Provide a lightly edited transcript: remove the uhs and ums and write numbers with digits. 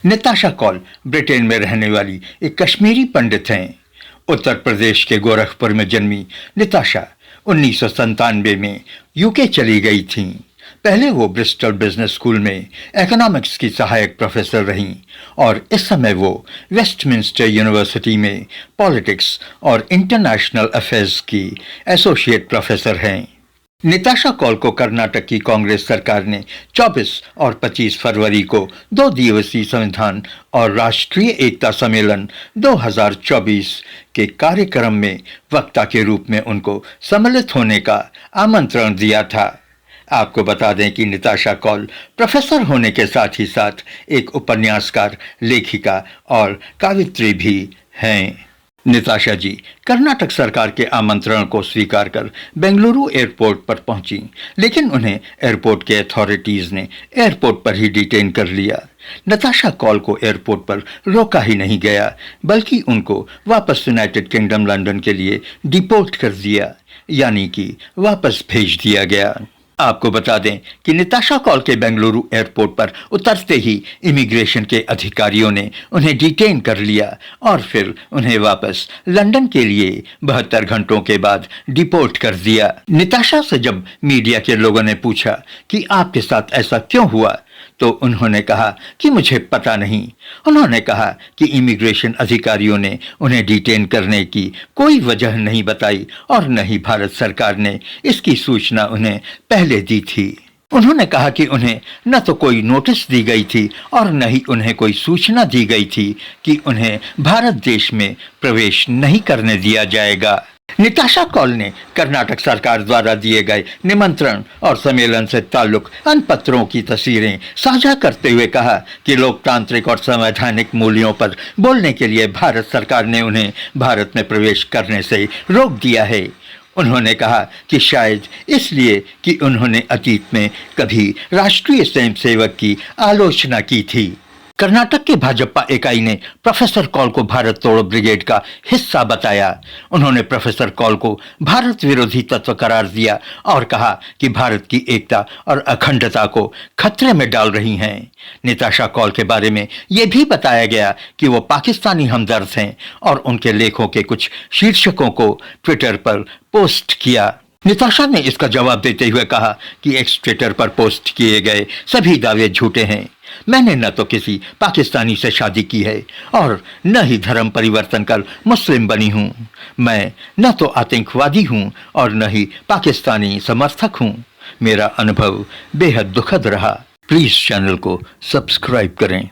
Natasha Kaul Britain में रहने वाली एक कश्मीरी पंडित हैं। उत्तर प्रदेश के गोरखपुर में जन्मी नताशा 1997 में यूके चली गई थीं। पहले वो ब्रिस्टल बिजनेस स्कूल में इकोनॉमिक्स की सहायक प्रोफेसर रहीं और इस समय वो वेस्टमिंस्टर यूनिवर्सिटी में पॉलिटिक्स और इंटरनेशनल अफेयर्स की एसोसिएट प्रोफेसर हैं। नताशा कौल को कर्नाटक की कांग्रेस सरकार ने 24 और 25 फरवरी को 2 दिवसीय संविधान और राष्ट्रीय एकता सम्मेलन 2024 के कार्यक्रम में वक्ता के रूप में उनको सम्मिलित होने का आमंत्रण दिया था। आपको बता दें कि नताशा कौल प्रोफेसर होने के साथ ही साथ एक उपन्यासकार, लेखिका और कवयित्री भी हैं। नताशा जी कर्नाटक सरकार के आमंत्रण को स्वीकार कर बेंगलुरु एयरपोर्ट पर पहुंची, लेकिन उन्हें एयरपोर्ट के अथॉरिटीज ने एयरपोर्ट पर ही डिटेन कर लिया। नताशा कौल को एयरपोर्ट पर रोका ही नहीं गया, बल्कि उनको वापस यूनाइटेड किंगडम लंदन के लिए डिपोर्ट कर दिया, यानी कि वापस भेज दिया गया। आपको बता दें कि नताशा कौल के बेंगलुरु एयरपोर्ट पर उतरते ही इमिग्रेशन के अधिकारियों ने उन्हें डिटेन कर लिया और फिर उन्हें वापस लंदन के लिए 72 घंटों के बाद डिपोर्ट कर दिया। नताशा से जब मीडिया के लोगों ने पूछा कि आपके साथ ऐसा क्यों हुआ, तो उन्होंने कहा कि मुझे पता नहीं। उन्होंने कहा कि इमिग्रेशन अधिकारियों ने उन्हें डिटेन करने की कोई वजह नहीं बताई और न ही भारत सरकार ने इसकी सूचना उन्हें पहले दी थी। उन्होंने कहा कि उन्हें न तो कोई नोटिस दी गई थी और न ही उन्हें कोई सूचना दी गई थी कि उन्हें भारत देश में प्रवेश नहीं करने दिया जाएगा। नताशा कौल ने कर्नाटक सरकार द्वारा दिए गए निमंत्रण और सम्मेलन से ताल्लुक अन पत्रों की तस्वीरें साझा करते हुए कहा कि लोकतांत्रिक और संवैधानिक मूल्यों पर बोलने के लिए भारत सरकार ने उन्हें भारत में प्रवेश करने से रोक दिया है। उन्होंने कहा कि शायद इसलिए कि उन्होंने अतीत में कभी राष्ट्रीय स्वयंसेवक की आलोचना की थी। कर्नाटक के भाजपा इकाई ने प्रोफेसर कौल को भारत तोड़ो ब्रिगेड का हिस्सा बताया। उन्होंने प्रोफेसर कौल को भारत विरोधी तत्व करार दिया और कहा कि भारत की एकता और अखंडता को खतरे में डाल रही हैं। नताशा कौल के बारे में यह भी बताया गया कि वो पाकिस्तानी हमदर्द हैं और उनके लेखों के कुछ शीर्षकों को ट्विटर पर पोस्ट किया। नताशा ने इसका जवाब देते हुए कहा कि एक्स ट्विटर पर पोस्ट किए गए सभी दावे झूठे हैं। मैंने न तो किसी पाकिस्तानी से शादी की है और न ही धर्म परिवर्तन कर मुस्लिम बनी हूँ। मैं न तो आतंकवादी हूँ और न ही पाकिस्तानी समर्थक हूँ। मेरा अनुभव बेहद दुखद रहा। प्लीज चैनल को सब्सक्राइब करें।